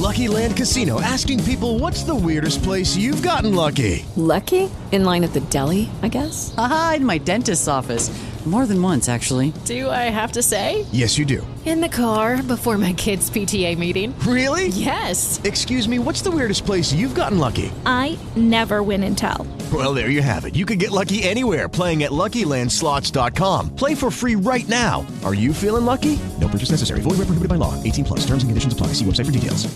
Lucky Land Casino, asking people, what's the weirdest place you've gotten lucky? Lucky? In line at the deli, I guess? Aha, in my dentist's office. More than once, actually. Do I have to say? Yes, you do. In the car before my kids' PTA meeting. Really? Yes. Excuse me, what's the weirdest place you've gotten lucky? I never win and tell. Well, there you have it. You can get lucky anywhere, playing at LuckyLandSlots.com. Play for free right now. Are you feeling lucky? No purchase necessary. Void where prohibited by law. 18 plus. Terms and conditions apply. See website for details.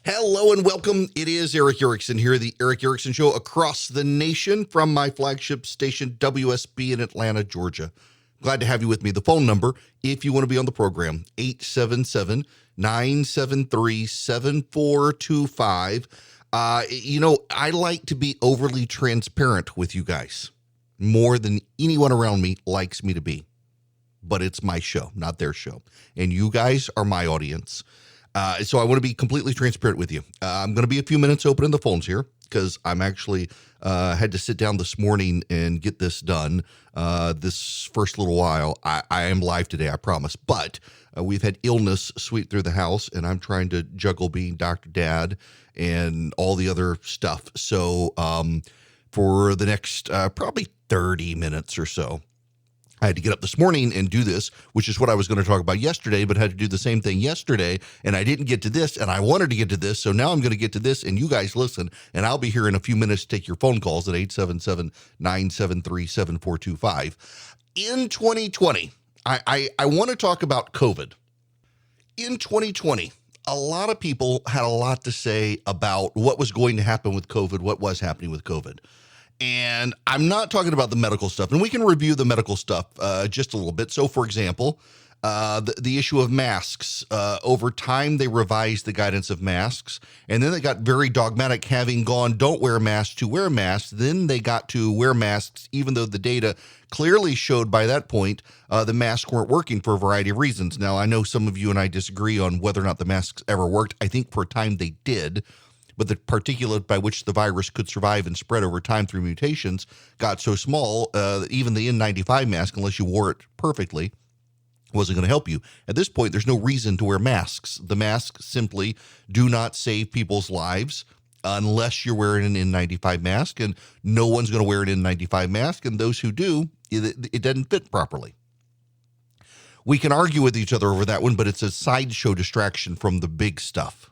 Hello and welcome. It is Eric Erickson here, the Eric Erickson Show across the nation from my flagship station, WSB in Atlanta, Georgia. Glad to have you with me. The phone number, if you want to be on the program, 877-973-7425. I like to be overly transparent with you guys, more than anyone around me likes me to be. But it's my show, not their show. And you guys are my audience. So I want to be completely transparent with you. I'm going to be a few minutes opening the phones here because I'm actually had to sit down this morning and get this done this first little while. I am live today, I promise. But we've had illness sweep through the house, and I'm trying to juggle being Dr. Dad and all the other stuff. So for the next probably 30 minutes or so, I had to get up this morning and do this, which is what I was going to talk about yesterday, but had to do the same thing yesterday, and I didn't get to this, and I wanted to get to this, so now I'm going to get to this, and you guys listen, and I'll be here in a few minutes to take your phone calls at 877-973-7425. In 2020, I want to talk about COVID. In 2020, a lot of people had a lot to say about what was going to happen with COVID, what was happening with COVID. And I'm not talking about the medical stuff, and we can review the medical stuff just a little bit. So, for example, the issue of masks. Over time, they revised the guidance of masks, and then they got very dogmatic, having gone don't wear masks to wear masks. Then they got to wear masks, even though the data clearly showed by that point the masks weren't working for a variety of reasons. Now, I know some of you and I disagree on whether or not the masks ever worked. I think for a time they did. But the particulate by which the virus could survive and spread over time through mutations got so small that even the N95 mask, unless you wore it perfectly, wasn't going to help you. At this point, there's no reason to wear masks. The masks simply do not save people's lives unless you're wearing an N95 mask, and no one's going to wear an N95 mask, and those who do, it doesn't fit properly. We can argue with each other over that one, but it's a sideshow distraction from the big stuff.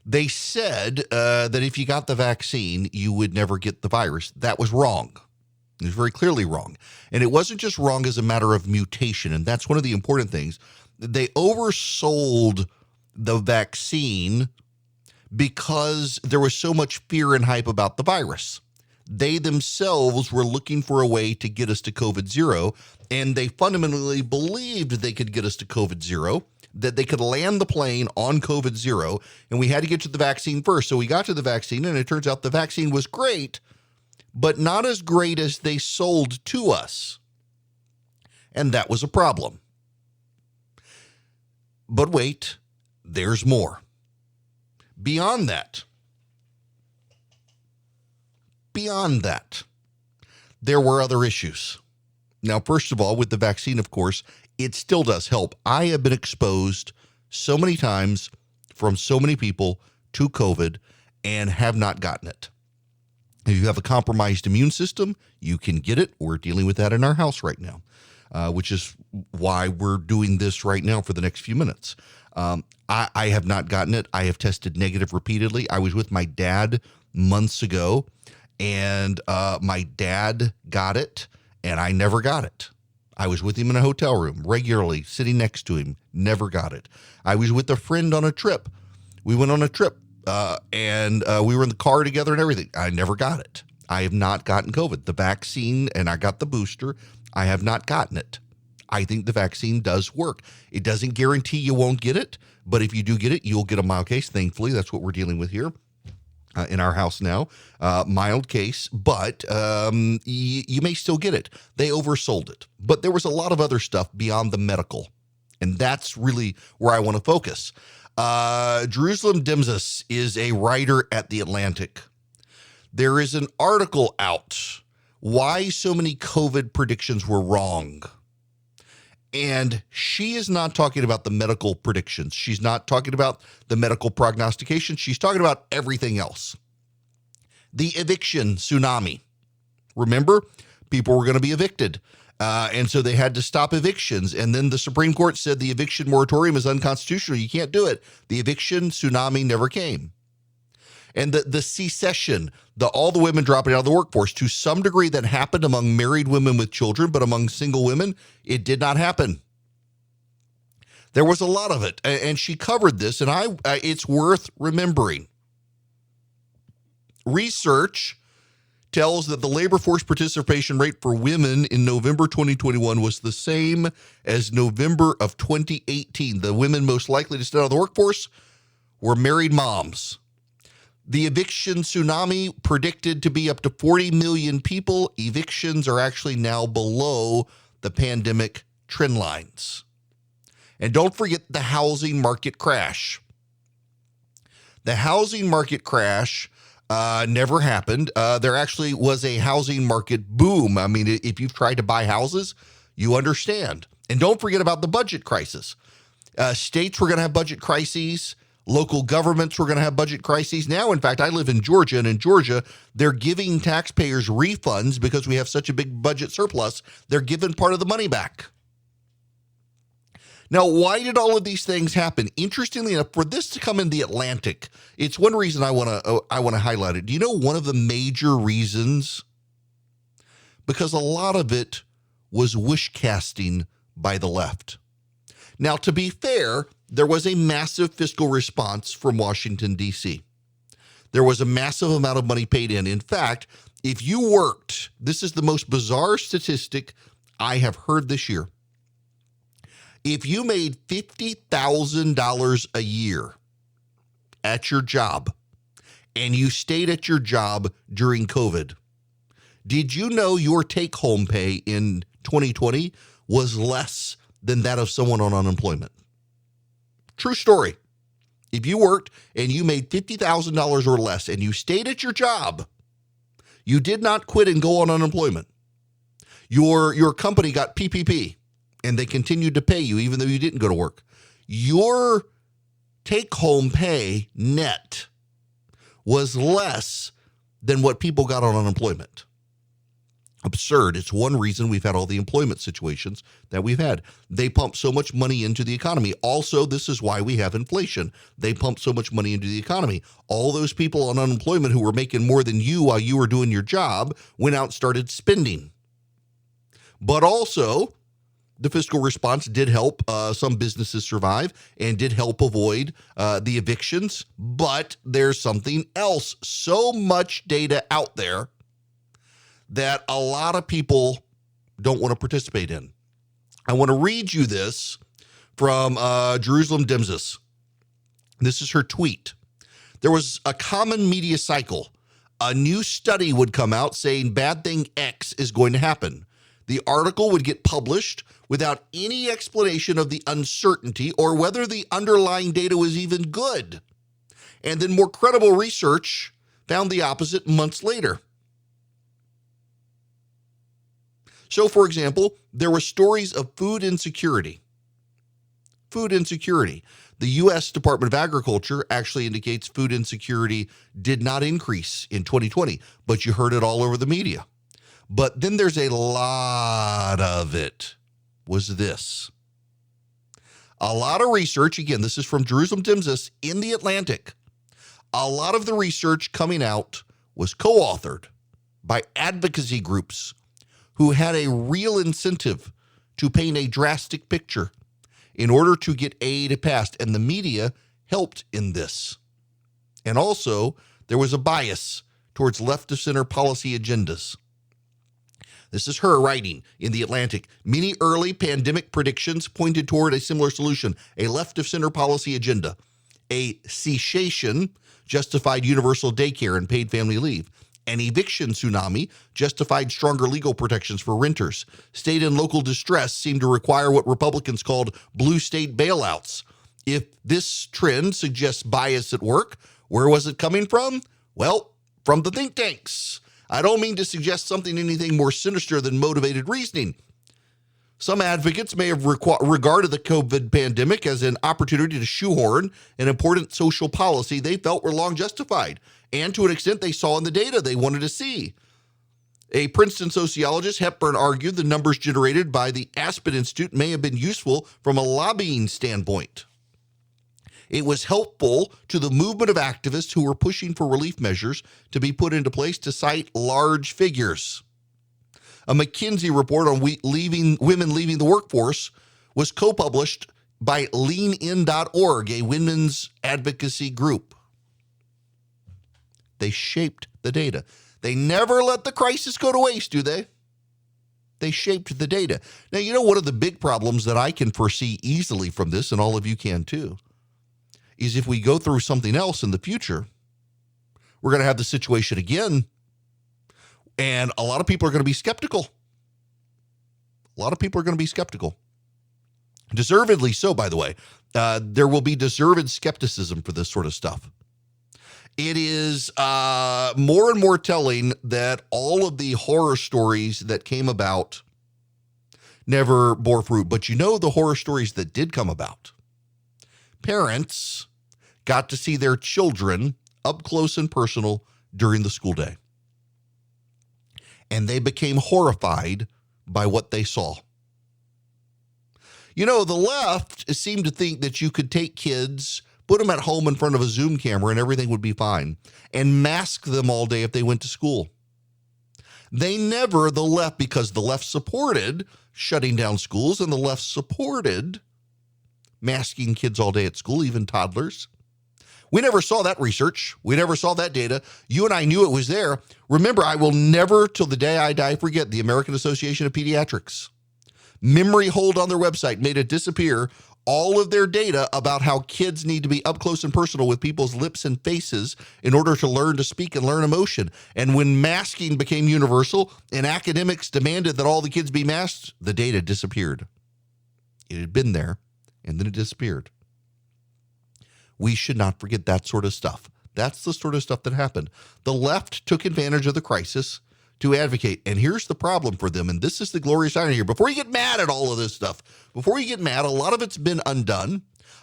They said that if you got the vaccine, you would never get the virus. That was wrong. It was very clearly wrong. And it wasn't just wrong as a matter of mutation, and that's one of the important things. They oversold the vaccine because there was so much fear and hype about the virus. They themselves were looking for a way to get us to COVID zero, and they fundamentally believed they could get us to COVID zero, that they could land the plane on COVID zero, and we had to get to the vaccine first. So we got to the vaccine, and it turns out the vaccine was great, but not as great as they sold to us. And that was a problem. But wait, there's more. Beyond that, there were other issues. Now, first of all, with the vaccine, of course, it still does help. I have been exposed so many times from so many people to COVID and have not gotten it. If you have a compromised immune system, you can get it. We're dealing with that in our house right now, which is why we're doing this right now for the next few minutes. I have not gotten it. I have tested negative repeatedly. I was with my dad months ago, and my dad got it, and I never got it. I was with him in a hotel room regularly, sitting next to him, never got it. I was with a friend on a trip. We went on a trip, and we were in the car together and everything. I never got it. I have not gotten COVID. The vaccine, and I got the booster, I have not gotten it. I think the vaccine does work. It doesn't guarantee you won't get it, but if you do get it, you'll get a mild case. Thankfully, that's what we're dealing with here. In our house now, mild case, but you may still get it. They oversold it. But there was a lot of other stuff beyond the medical, and that's really where I want to focus. Jerusalem Dimzus is a writer at The Atlantic. There is an article out, Why So Many COVID Predictions Were Wrong. And she is not talking about the medical predictions. She's not talking about the medical prognostication. She's talking about everything else. The eviction tsunami. Remember, people were going to be evicted. And so they had to stop evictions. And then the Supreme Court said the eviction moratorium is unconstitutional. You can't do it. The eviction tsunami never came. And the secession, all the women dropping out of the workforce, to some degree that happened among married women with children, but among single women, it did not happen. There was a lot of it. And she covered this, and it's worth remembering. Research tells that the labor force participation rate for women in November 2021 was the same as November of 2018. The women most likely to stay out of the workforce were married moms. The eviction tsunami predicted to be up to 40 million people. Evictions are actually now below the pandemic trend lines. And don't forget the housing market crash. The housing market crash never happened. There actually was a housing market boom. I mean, if you've tried to buy houses, you understand. And don't forget about the budget crisis. States were going to have budget crises. Local governments were going to have budget crises. Now, in fact, I live in Georgia, and in Georgia, they're giving taxpayers refunds because we have such a big budget surplus. They're giving part of the money back. Now, why did all of these things happen? Interestingly enough, for this to come in the Atlantic, it's one reason I want to highlight it. Do you know one of the major reasons? Because a lot of it was wish casting by the left. Now, to be fair, there was a massive fiscal response from Washington, D.C. There was a massive amount of money paid in. In fact, if you worked, this is the most bizarre statistic I have heard this year. If you made $50,000 a year at your job and you stayed at your job during COVID, did you know your take-home pay in 2020 was less than that of someone on unemployment? True story. If you worked and you made $50,000 or less and you stayed at your job, you did not quit and go on unemployment. Your company got PPP and they continued to pay you even though you didn't go to work. Your take-home pay net was less than what people got on unemployment. Absurd. It's one reason we've had all the employment situations that we've had. They pump so much money into the economy. Also, this is why we have inflation. They pump so much money into the economy. All those people on unemployment who were making more than you while you were doing your job went out and started spending. But also, the fiscal response did help some businesses survive and did help avoid the evictions. But there's something else. So much data out there that a lot of people don't want to participate in. I want to read you this from Jerusalem Dimsis. This is her tweet. There was a common media cycle. A new study would come out saying bad thing X is going to happen. The article would get published without any explanation of the uncertainty or whether the underlying data was even good. And then more credible research found the opposite months later. So, for example, there were stories of food insecurity. Food insecurity. The U.S. Department of Agriculture actually indicates food insecurity did not increase in 2020, but you heard it all over the media. But then there's a lot of it was this. A lot of research, again, this is from Jerusalem Dimsis in The Atlantic. A lot of the research coming out was co-authored by advocacy groups who had a real incentive to paint a drastic picture in order to get aid passed, and the media helped in this. And also, there was a bias towards left-of-center policy agendas. This is her writing in The Atlantic. Many early pandemic predictions pointed toward a similar solution, a left-of-center policy agenda. A cessation justified universal daycare and paid family leave. An eviction tsunami justified stronger legal protections for renters. State and local distress seemed to require what Republicans called blue state bailouts. If this trend suggests bias at work, where was it coming from? Well, from the think tanks. I don't mean to suggest anything more sinister than motivated reasoning. Some advocates may have regarded the COVID pandemic as an opportunity to shoehorn an important social policy they felt were long justified, and to an extent they saw in the data they wanted to see. A Princeton sociologist, Hepburn, argued the numbers generated by the Aspen Institute may have been useful from a lobbying standpoint. It was helpful to the movement of activists who were pushing for relief measures to be put into place to cite large figures. A McKinsey report on women leaving the workforce was co-published by leanin.org, a women's advocacy group. They shaped the data. They never let the crisis go to waste, do they? They shaped the data. Now, you know, one of the big problems that I can foresee easily from this, and all of you can too, is if we go through something else in the future, we're going to have the situation again, and a lot of people are going to be skeptical. A lot of people are going to be skeptical. Deservedly so, by the way. There will be deserved skepticism for this sort of stuff. It is more and more telling that all of the horror stories that came about never bore fruit. But you know the horror stories that did come about? Parents got to see their children up close and personal during the school day. And they became horrified by what they saw. You know, the left seemed to think that you could take kids, put them at home in front of a Zoom camera and everything would be fine, and mask them all day if they went to school. The left, because the left supported shutting down schools and the left supported masking kids all day at school, even toddlers. We never saw that research. We never saw that data. You and I knew it was there. Remember, I will never, till the day I die, forget the American Association of Pediatrics. Memory hold on their website made it disappear all of their data about how kids need to be up close and personal with people's lips and faces in order to learn to speak and learn emotion. And when masking became universal and academics demanded that all the kids be masked, the data disappeared. It had been there, and then it disappeared. We should not forget that sort of stuff. That's the sort of stuff that happened. The left took advantage of the crisis to advocate. And here's the problem for them. And this is the glorious irony here. Before you get mad at all of this stuff, before you get mad, a lot of it's been undone.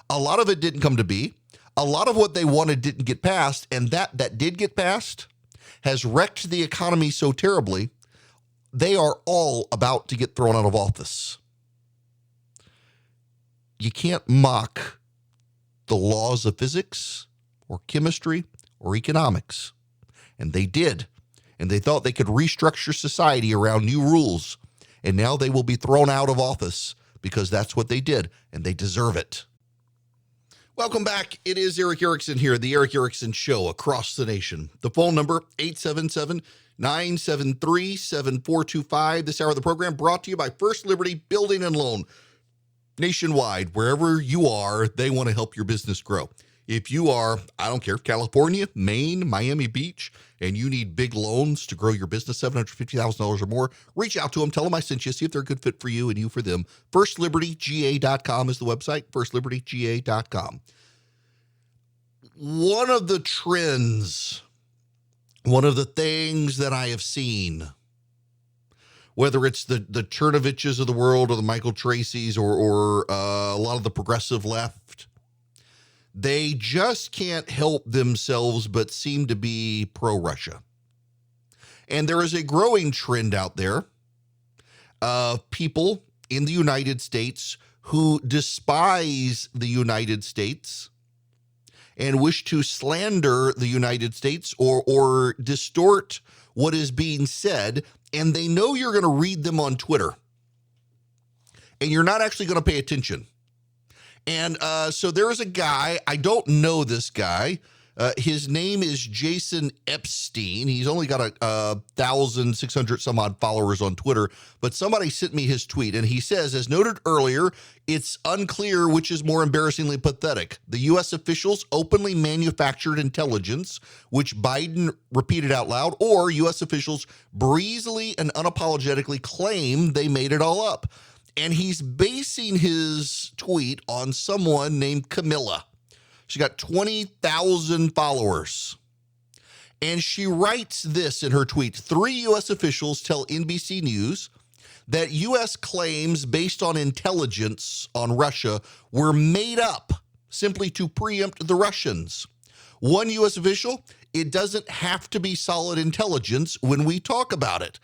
A lot of it didn't come to be. A lot of what they wanted didn't get passed. And that did get passed has wrecked the economy so terribly. They are all about to get thrown out of office. You can't mock the laws of physics or chemistry or economics. And they did. And they thought they could restructure society around new rules. And now they will be thrown out of office because that's what they did, and they deserve it. Welcome back. It is Erick Erickson here, the Erick Erickson Show across the nation. The phone number, 877-973-7425. This hour of the program brought to you by First Liberty Building and Loan. Nationwide, wherever you are, they want to help your business grow. If you are, I don't care, California, Maine, Miami Beach, and you need big loans to grow your business, $750,000 or more, reach out to them. Tell them I sent you. See if they're a good fit for you and you for them. FirstLibertyGA.com is the website, FirstLibertyGA.com. One of the trends, one of the things that I have seen, whether it's the Chernoviches of the world or the Michael Tracys or a lot of the progressive left, they just can't help themselves but seem to be pro-Russia. And there is a growing trend out there of people in the United States who despise the United States and wish to slander the United States or distort what is being said, and they know you're going to read them on Twitter, and you're not actually going to pay attention. And so there is a guy, I don't know this guy. His name is Jason Epstein. He's only got 1,600 some odd followers on Twitter, but somebody sent me his tweet, and he says, as noted earlier, it's unclear which is more embarrassingly pathetic. The U.S. officials openly manufactured intelligence, which Biden repeated out loud, or U.S. officials breezily and unapologetically claim they made it all up. And he's basing his tweet on someone named Camilla. She got 20,000 followers. And she writes this in her tweet. 3 U.S. officials tell NBC News that U.S. claims based on intelligence on Russia were made up simply to preempt the Russians. One U.S. official, it doesn't have to be solid intelligence when we talk about it.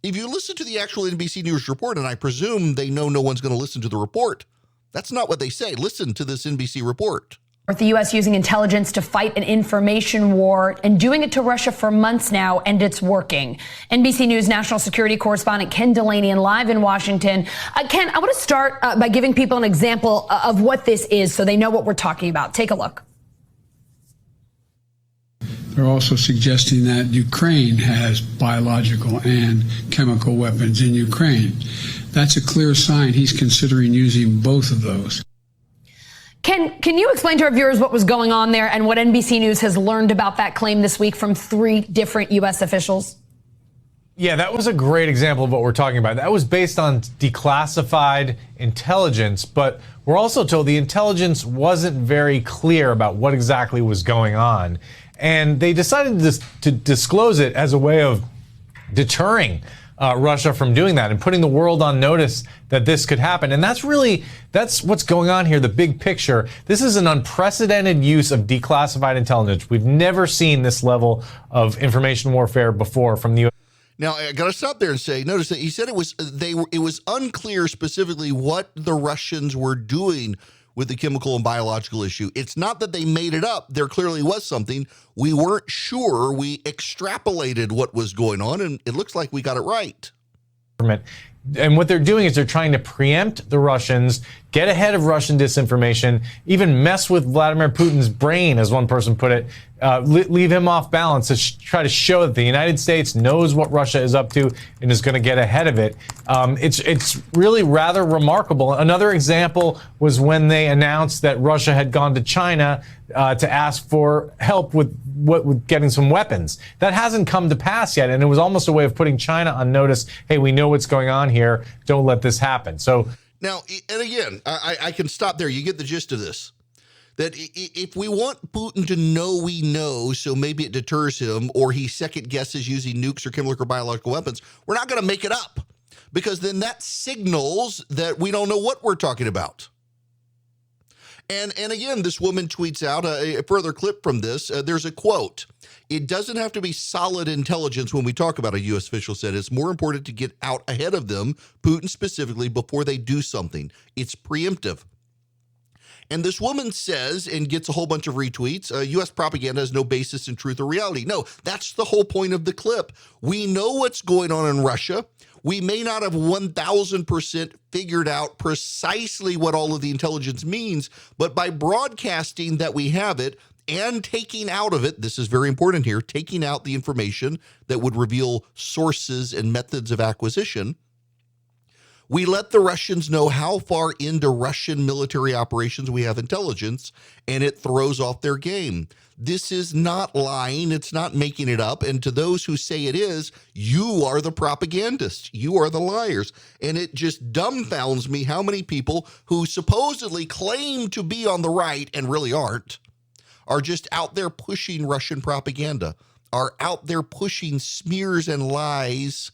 If you listen to the actual NBC News report, and I presume they know no one's going to listen to the report, that's not what they say. Listen to this NBC report. The U.S. using intelligence to fight an information war and doing it to Russia for months now, and it's working. NBC News national security correspondent Ken Delaney live in Washington. Ken, I want to start by giving people an example of what this is so they know what we're talking about. Take a look. They're also suggesting that Ukraine has biological and chemical weapons in Ukraine. That's a clear sign he's considering using both of those. Ken, can you explain to our viewers what was going on there and what NBC News has learned about that claim this week from 3 different U.S. officials? Yeah, that was a great example of what we're talking about. That was based on declassified intelligence, but we're also told the intelligence wasn't very clear about what exactly was going on. And they decided to disclose it as a way of deterring Russia from doing that and putting the world on notice that this could happen. And that's what's going on here, the big picture. This is an unprecedented use of declassified intelligence. We've never seen this level of information warfare before from the U.S. Now, I got to stop there and say, notice that he said it was unclear specifically what the Russians were doing with the chemical and biological issue. It's not that they made it up. There clearly was something. We weren't sure. We extrapolated what was going on, and it looks like we got it right. And what they're doing is they're trying to preempt the Russians, get ahead of Russian disinformation, even mess with Vladimir Putin's brain, as one person put it, leave him off balance to try to show that the United States knows what Russia is up to and is going to get ahead of it. It's really rather remarkable. Another example was when they announced that Russia had gone to China to ask for help with getting some weapons. That hasn't come to pass yet, and it was almost a way of putting China on notice. Hey, we know what's going on here. Don't let this happen. So now, and again, I can stop there. You get the gist of this. That if we want Putin to know we know, so maybe it deters him, or he second guesses using nukes or chemical or biological weapons, we're not going to make it up, because then that signals that we don't know what we're talking about. And again, this woman tweets out a further clip from this. There's a quote. "It doesn't have to be solid intelligence when we talk about," a U.S. official said. "It's more important to get out ahead of them, Putin specifically, before they do something. It's preemptive." And this woman says, and gets a whole bunch of retweets, U.S. propaganda has no basis in truth or reality. No, that's the whole point of the clip. We know what's going on in Russia. We may not have 1,000% figured out precisely what all of the intelligence means, but by broadcasting that we have it and taking out of it, this is very important here, taking out the information that would reveal sources and methods of acquisition, we let the Russians know how far into Russian military operations we have intelligence, and it throws off their game. This is not lying. It's not making it up. And to those who say it is, you are the propagandists. You are the liars. And it just dumbfounds me how many people who supposedly claim to be on the right and really aren't are just out there pushing Russian propaganda, are out there pushing smears and lies,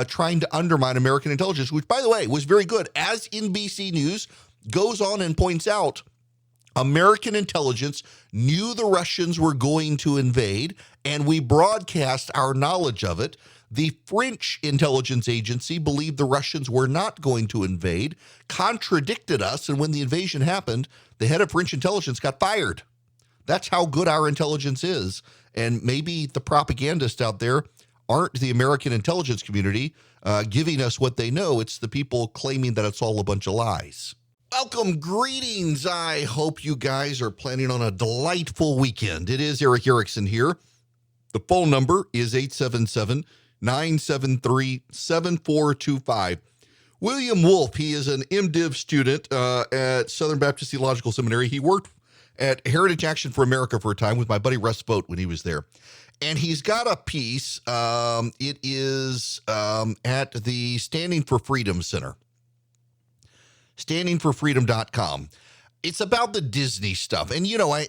trying to undermine American intelligence, which, by the way, was very good. As NBC News goes on and points out, American intelligence knew the Russians were going to invade, and we broadcast our knowledge of it. The French intelligence agency believed the Russians were not going to invade, contradicted us, and when the invasion happened, the head of French intelligence got fired. That's how good our intelligence is. And maybe the propagandists out there aren't the American intelligence community giving us what they know. It's the people claiming that it's all a bunch of lies. Welcome, greetings. I hope you guys are planning on a delightful weekend. It is Eric Erickson here. The phone number is 877-973-7425. William Wolf, he is an MDiv student at Southern Baptist Theological Seminary. He worked at Heritage Action for America for a time with my buddy Russ Vogt when he was there. And he's got a piece. It is at the Standing for Freedom Center. StandingForFreedom.com. It's about the Disney stuff. And,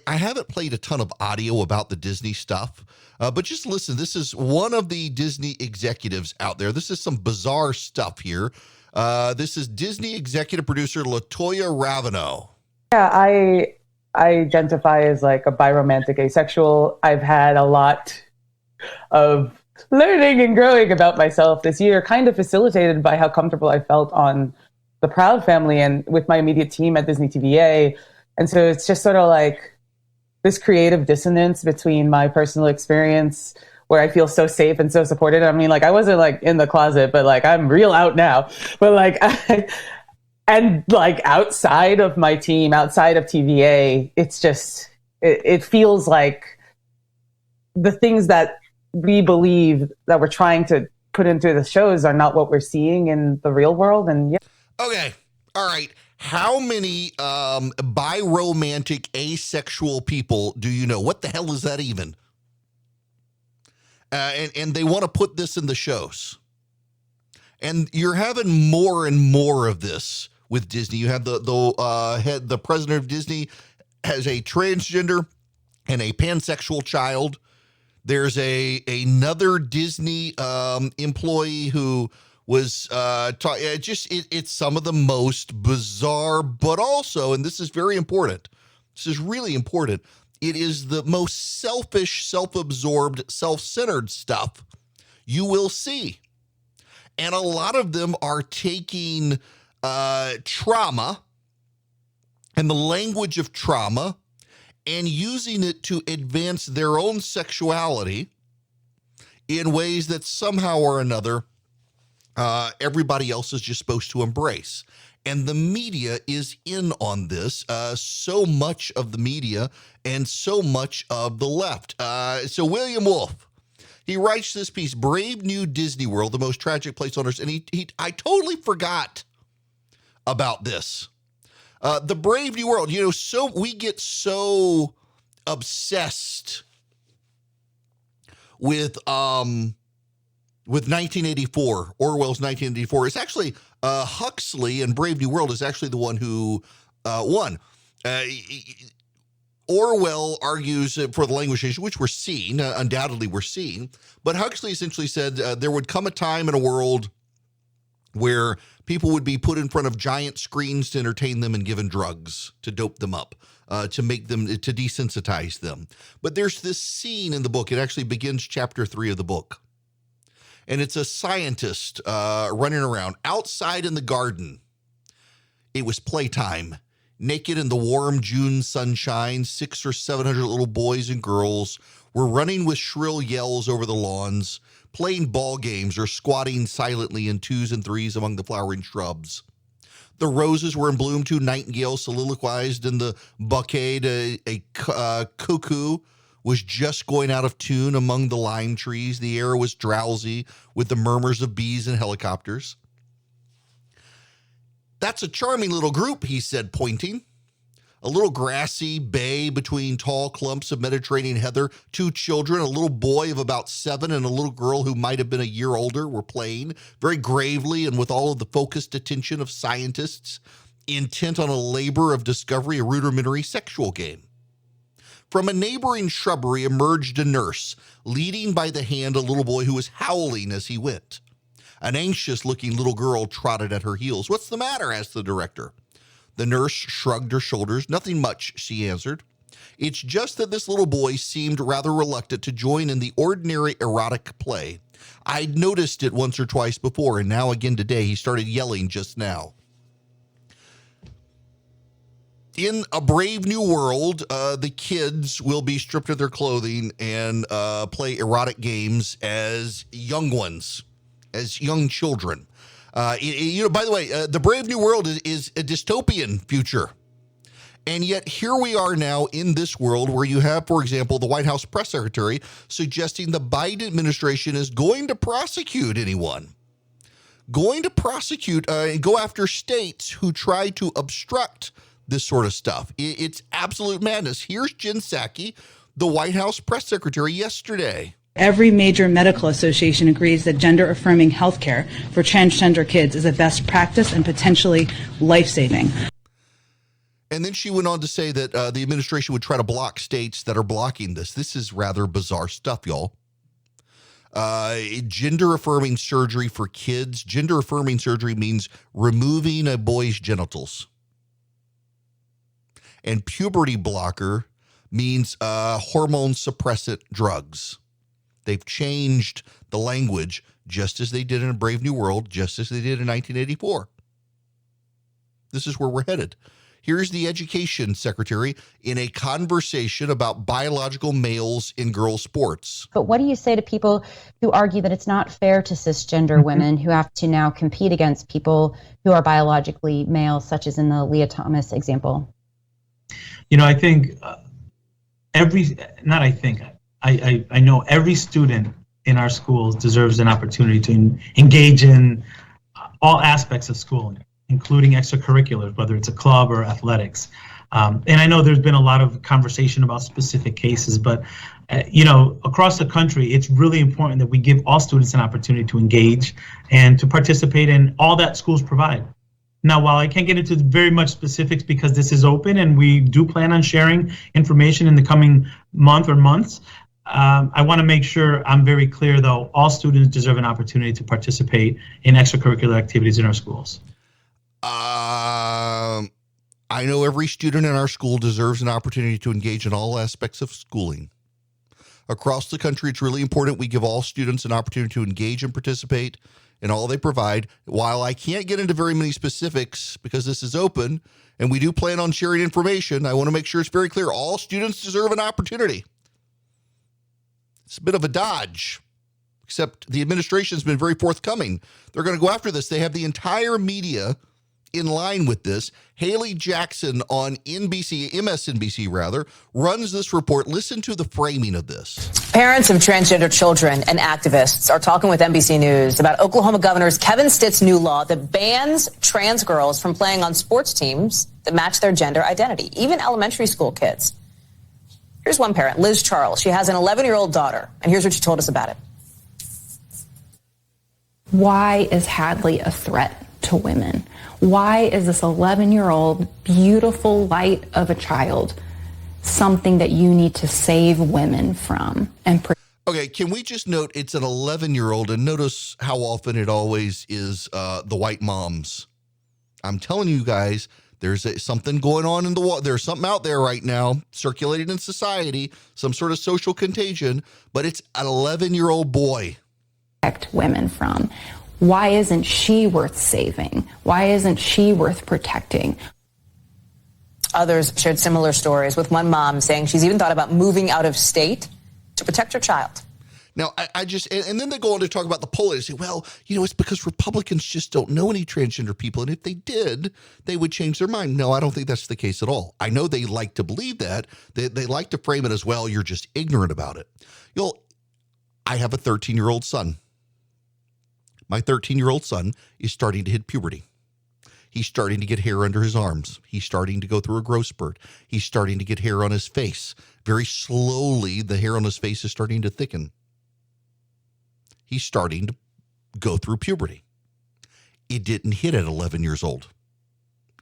I haven't played a ton of audio about the Disney stuff, but just listen. This is one of the Disney executives out there. This is some bizarre stuff here. This is Disney executive producer LaToya Ravano. Yeah, I identify as like a biromantic asexual. I've had a lot of learning and growing about myself this year, kind of facilitated by how comfortable I felt on the Proud Family and with my immediate team at Disney TVA. And so it's just sort of like this creative dissonance between my personal experience where I feel so safe and so supported. I mean, like, I wasn't like in the closet, but like I'm real out now. But like, and like outside of my team, outside of TVA, it's just, it feels like the things that we believe that we're trying to put into the shows are not what we're seeing in the real world. And yeah. Okay. All right. How many biromantic asexual people do you know? What the hell is that even? And they want to put this in the shows. And you're having more and more of this with Disney. You have the president of Disney has a transgender and a pansexual child. There's another Disney employee who was it's some of the most bizarre, but also, and this is very important, this is really important, it is the most selfish, self-absorbed, self-centered stuff you will see. And a lot of them are taking trauma and the language of trauma and using it to advance their own sexuality in ways that somehow or another everybody else is just supposed to embrace. And the media is in on this, so much of the media and so much of the left. So William Wolf, he writes this piece, Brave New Disney World, the most tragic place on earth. And I totally forgot about this. The Brave New World, so we get so obsessed with 1984, Orwell's 1984. It's actually Huxley, and Brave New World is actually the one who won. Orwell argues for the language issue, which we're seeing, undoubtedly we're seeing, but Huxley essentially said there would come a time in a world where people would be put in front of giant screens to entertain them and given drugs to dope them up, to make them, to desensitize them. But there's this scene in the book. It actually begins chapter 3 of the book. And it's a scientist running around outside in the garden. It was playtime. Naked in the warm June sunshine, 600 or 700 little boys and girls were running with shrill yells over the lawns, playing ball games or squatting silently in 2s and 3s among the flowering shrubs. The roses were in bloom. 2 nightingales soliloquized in the bouquet. A cuckoo was just going out of tune among the lime trees. The air was drowsy with the murmurs of bees and helicopters. That's a charming little group, he said, pointing. A little grassy bay between tall clumps of Mediterranean heather. 2 children, a little boy of about 7 and a little girl who might have been a year older, were playing very gravely and with all of the focused attention of scientists intent on a labor of discovery, a rudimentary sexual game. From a neighboring shrubbery emerged a nurse, leading by the hand a little boy who was howling as he went. An anxious-looking little girl trotted at her heels. "What's the matter?" asked the director. The nurse shrugged her shoulders. "Nothing much," she answered. "It's just that this little boy seemed rather reluctant to join in the ordinary erotic play. I'd noticed it once or twice before, and now again today. He started yelling just now." In a Brave New World, the kids will be stripped of their clothing and play erotic games as young ones, as young children. By the way, the Brave New World is a dystopian future. And yet here we are now in this world where you have, for example, the White House press secretary suggesting the Biden administration is going to prosecute anyone, going to prosecute and go after states who try to obstruct this sort of stuff. It's absolute madness. Here's Jen Psaki, the White House press secretary, yesterday. Every major medical association agrees that gender-affirming health care for transgender kids is a best practice and potentially life-saving. And then she went on to say that the administration would try to block states that are blocking this. This is rather bizarre stuff, y'all. Gender-affirming surgery for kids. Gender-affirming surgery means removing a boy's genitals. And puberty blocker means hormone suppressant drugs. They've changed the language just as they did in A Brave New World, just as they did in 1984. This is where we're headed. Here's the education secretary in a conversation about biological males in girls' sports. But what do you say to people who argue that it's not fair to cisgender women who have to now compete against people who are biologically male, such as in the Leah Thomas example? You know, I think I know every student in our schools deserves an opportunity to engage in all aspects of schooling, including extracurriculars, whether it's a club or athletics. And I know there's been a lot of conversation about specific cases, but across the country, it's really important that we give all students an opportunity to engage and to participate in all that schools provide. Now, while I can't get into very much specifics because this is open and we do plan on sharing information in the coming month or months, I want to make sure I'm very clear, though, all students deserve an opportunity to participate in extracurricular activities in our schools. I know every student in our school deserves an opportunity to engage in all aspects of schooling. Across the country, it's really important we give all students an opportunity to engage and participate in all they provide. While I can't get into very many specifics because this is open and we do plan on sharing information, I want to make sure it's very clear. All students deserve an opportunity. It's a bit of a dodge, except the administration's been very forthcoming. They're going to go after this. They have the entire media in line with this. Haley Jackson on MSNBC runs this report. Listen to the framing of this. Parents of transgender children and activists are talking with NBC News about Oklahoma Governor Kevin Stitt's new law that bans trans girls from playing on sports teams that match their gender identity, even elementary school kids. Here's one parent, Liz Charles. She has an 11-year-old daughter, and here's what she told us about it. Why is Hadley a threat to women? Why is this 11-year-old beautiful light of a child something that you need to save women from? Okay, can we just note it's an 11-year-old, and notice how often it always is the white moms. I'm telling you guys, there's something going on in the water. There's something out there right now circulating in society, some sort of social contagion, but it's an 11-year-old boy. Protect women from. Why isn't she worth saving? Why isn't she worth protecting? Others shared similar stories, with one mom saying she's even thought about moving out of state to protect her child. Now, and then they go on to talk about the polling and say, well, it's because Republicans just don't know any transgender people. And if they did, they would change their mind. No, I don't think that's the case at all. I know they like to believe that. They like to frame it as, well, you're just ignorant about it. I have a 13-year-old son. My 13-year-old son is starting to hit puberty. He's starting to get hair under his arms. He's starting to go through a growth spurt. He's starting to get hair on his face. Very slowly, the hair on his face is starting to thicken. He's starting to go through puberty. It didn't hit at 11 years old.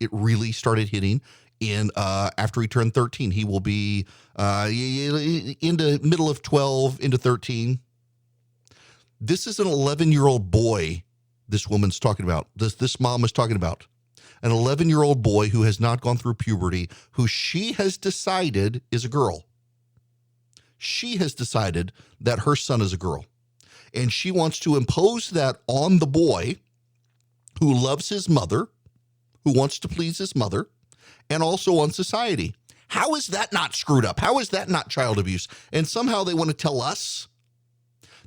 It really started hitting after he turned 13. He will be into middle of 12, into 13. This is an 11-year-old boy this woman's talking about. This mom is talking about. An 11-year-old boy who has not gone through puberty, who she has decided is a girl. She has decided that her son is a girl. And she wants to impose that on the boy who loves his mother, who wants to please his mother, and also on society. How is that not screwed up? How is that not child abuse? And somehow they want to tell us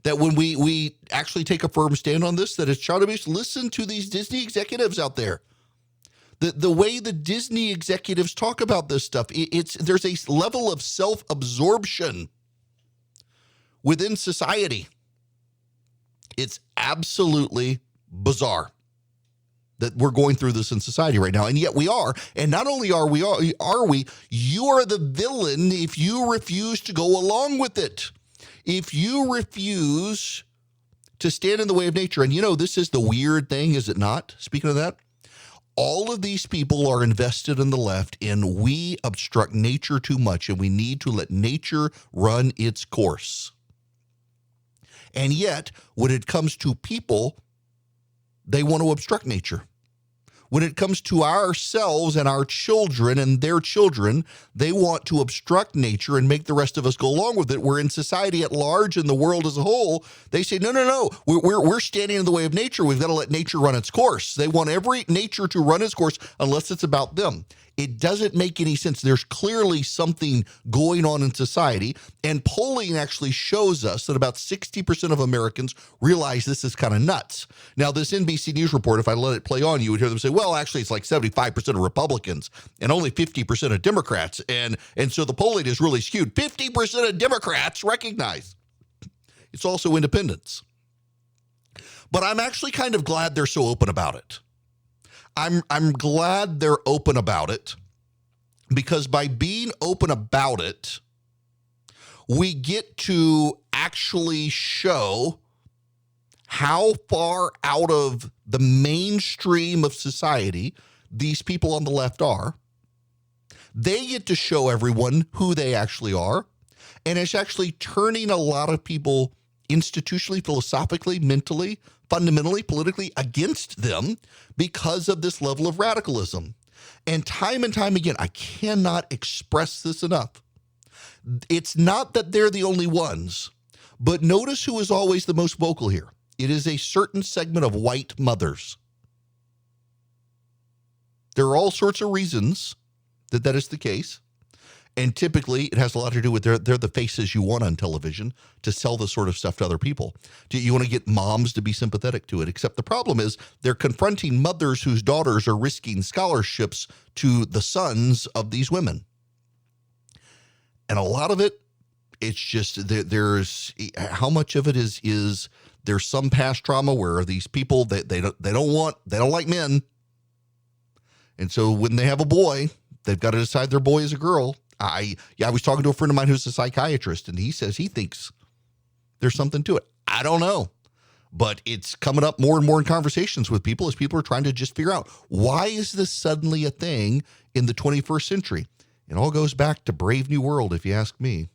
that when we actually take a firm stand on this, that it's child abuse. Listen to these Disney executives out there. The way the Disney executives talk about this stuff, there's a level of self-absorption within society. It's absolutely bizarre that we're going through this in society right now, and yet we are. And not only are we, you are the villain if you refuse to go along with it. If you refuse to stand in the way of nature, and this is the weird thing, is it not? Speaking of that, All of these people are invested in the left in we obstruct nature too much and we need to let nature run its course. And yet, when it comes to people, they want to obstruct nature. When it comes to ourselves and our children and their children, they want to obstruct nature and make the rest of us go along with it. Where in society at large and the world as a whole, they say, no, we're standing in the way of nature. We've got to let nature run its course. They want every nature to run its course unless it's about them. It doesn't make any sense. There's clearly something going on in society, and polling actually shows us that about 60% of Americans realize this is kind of nuts. Now, this NBC News report, if I let it play on, you would hear them say, well, actually, it's like 75% of Republicans and only 50% of Democrats, and so the polling is really skewed. 50% of Democrats recognize. It's also independents. But I'm actually kind of glad they're so open about it. I'm glad they're open about it, because by being open about it, we get to actually show how far out of the mainstream of society these people on the left are. They get to show everyone who they actually are, and it's actually turning a lot of people institutionally, philosophically, mentally, fundamentally, politically against them because of this level of radicalism. And time again, I cannot express this enough. It's not that they're the only ones, but notice who is always the most vocal here. It is a certain segment of white mothers. There are all sorts of reasons that is the case. And typically, it has a lot to do with they're the faces you want on television to sell this sort of stuff to other people. You want to get moms to be sympathetic to it, except the problem is they're confronting mothers whose daughters are risking scholarships to the sons of these women. And a lot of it, it's just there's how much of it is there's some past trauma where these people they don't like men. And so when they have a boy, they've got to decide their boy is a girl. I was talking to a friend of mine who's a psychiatrist, and he says he thinks there's something to it. I don't know, but it's coming up more and more in conversations with people as people are trying to just figure out, why is this suddenly a thing in the 21st century? It all goes back to Brave New World, if you ask me.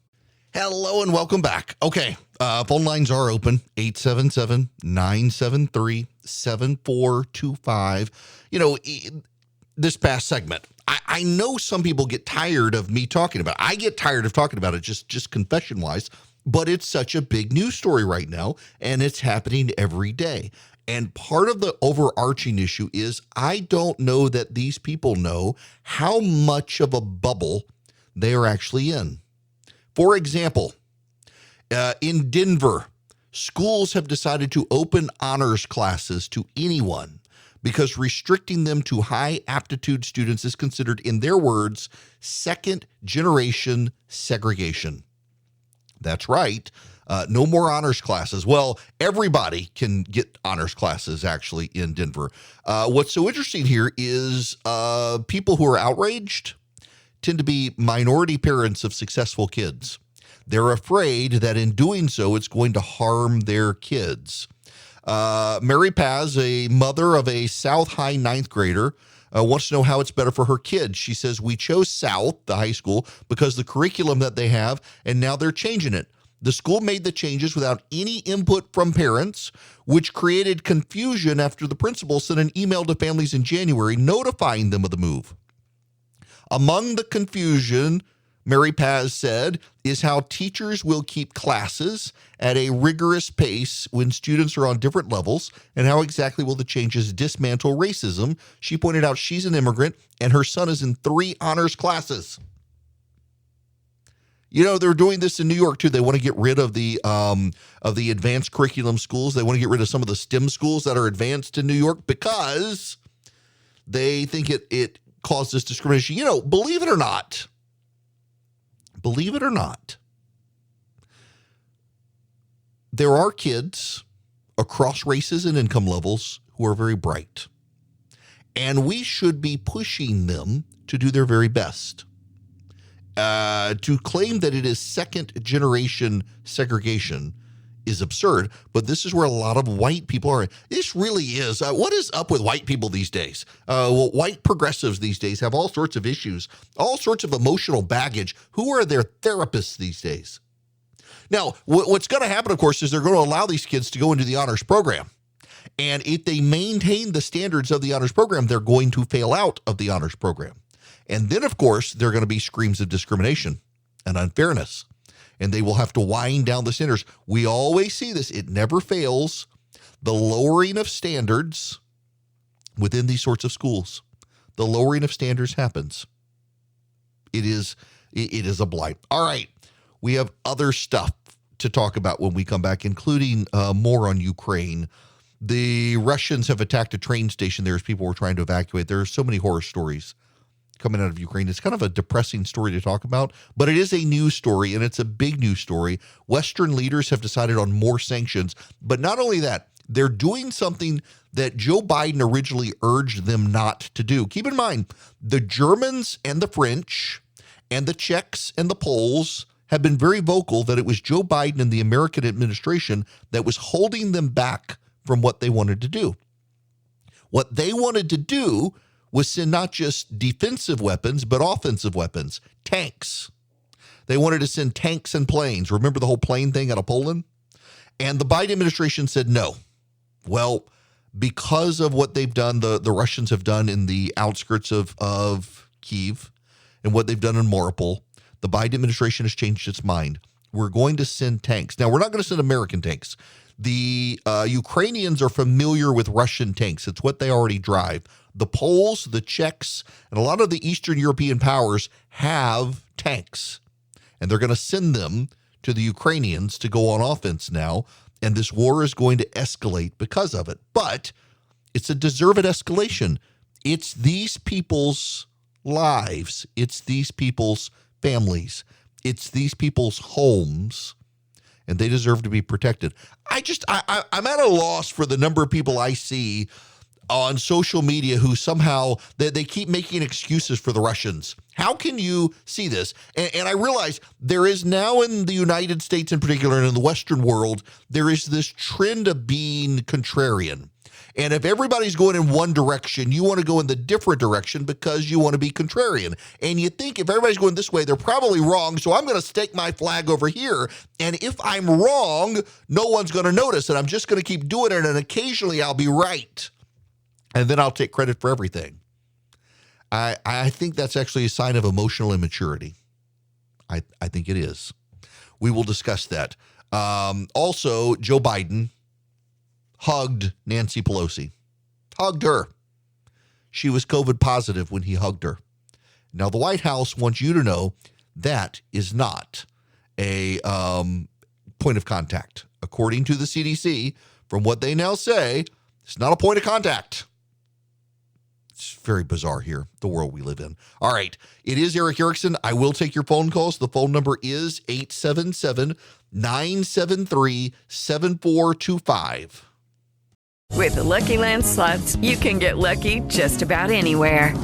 Hello and welcome back. Okay, phone lines are open, 877-973-7425. This past segment, I know some people get tired of me talking about it. I get tired of talking about it, just confession-wise, but it's such a big news story right now, and it's happening every day. And part of the overarching issue is I don't know that these people know how much of a bubble they are actually in. For example, in Denver, schools have decided to open honors classes to anyone, because restricting them to high aptitude students is considered, in their words, second generation segregation. That's right. No more honors classes. Well, everybody can get honors classes actually in Denver. What's so interesting here is people who are outraged tend to be minority parents of successful kids. They're afraid that in doing so, it's going to harm their kids. Mary Paz, a mother of a South High ninth grader, wants to know how it's better for her kids. She says, we chose South, the high school, because the curriculum that they have, and now they're changing it. The school made the changes without any input from parents, which created confusion after the principal sent an email to families in January notifying them of the move. Among the confusion, Mary Paz said, is how teachers will keep classes at a rigorous pace when students are on different levels, and how exactly will the changes dismantle racism. She pointed out she's an immigrant and her son is in 3 honors classes. They're doing this in New York too. They want to get rid of the advanced curriculum schools. They want to get rid of some of the STEM schools that are advanced in New York because they think it causes discrimination. Believe it or not, there are kids across races and income levels who are very bright, and we should be pushing them to do their very best. To claim that it is second generation segregation is absurd, but this is where a lot of white people are. This really is. What is up with white people these days? Well, white progressives these days have all sorts of issues, all sorts of emotional baggage. Who are their therapists these days? Now, what's going to happen, of course, is they're going to allow these kids to go into the honors program. And if they maintain the standards of the honors program, they're going to fail out of the honors program. And then, of course, there are going to be screams of discrimination and unfairness. And they will have to wind down the standards. We always see this. It never fails. The lowering of standards within these sorts of schools. The lowering of standards happens. It is a blight. All right. We have other stuff to talk about when we come back, including more on Ukraine. The Russians have attacked a train station there as people were trying to evacuate. There are so many horror stories coming out of Ukraine. It's kind of a depressing story to talk about, but it is a news story, and it's a big news story. Western leaders have decided on more sanctions, but not only that, they're doing something that Joe Biden originally urged them not to do. Keep in mind, the Germans and the French and the Czechs and the Poles have been very vocal that it was Joe Biden and the American administration that was holding them back from what they wanted to do. What they wanted to do was send not just defensive weapons, but offensive weapons, tanks. They wanted to send tanks and planes. Remember the whole plane thing out of Poland? And the Biden administration said no. Well, because of what they've done, the Russians have done in the outskirts of Kyiv and what they've done in Mariupol, the Biden administration has changed its mind. We're going to send tanks. Now, we're not going to send American tanks. The Ukrainians are familiar with Russian tanks. It's what they already drive. The Poles, the Czechs, and a lot of the Eastern European powers have tanks, and they're going to send them to the Ukrainians to go on offense now, and this war is going to escalate because of it. But it's a deserved escalation. It's these people's lives. It's these people's families. It's these people's homes, and they deserve to be protected. I'm at a loss for the number of people I see on social media who somehow they keep making excuses for the Russians. How can you see this? And I realize there is now in the United States in particular and in the Western world, there is this trend of being contrarian. And if everybody's going in one direction, you want to go in the different direction because you want to be contrarian. And you think if everybody's going this way, they're probably wrong, so I'm going to stake my flag over here. And if I'm wrong, no one's going to notice, and I'm just going to keep doing it, and occasionally I'll be right. And then I'll take credit for everything. I think that's actually a sign of emotional immaturity. I think it is. We will discuss that. Also, Joe Biden hugged Nancy Pelosi. Hugged her. She was COVID positive when he hugged her. Now, the White House wants you to know that is not a point of contact. According to the CDC, from what they now say, it's not a point of contact. It's very bizarre here, the world we live in. All right. It is Eric Erickson. I will take your phone calls. The phone number is 877-973-7425. With the Lucky Land Slots, you can get lucky just about anywhere.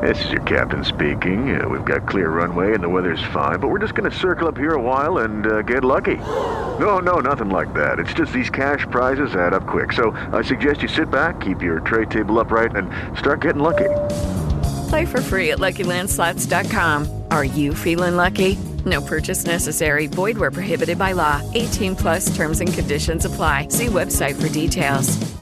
This is your captain speaking. We've got clear runway and the weather's fine, but we're just going to circle up here a while and get lucky. No, nothing like that. It's just these cash prizes add up quick. So I suggest you sit back, keep your tray table upright, and start getting lucky. Play for free at LuckyLandSlots.com. Are you feeling lucky? No purchase necessary. Void where prohibited by law. 18+ terms and conditions apply. See website for details.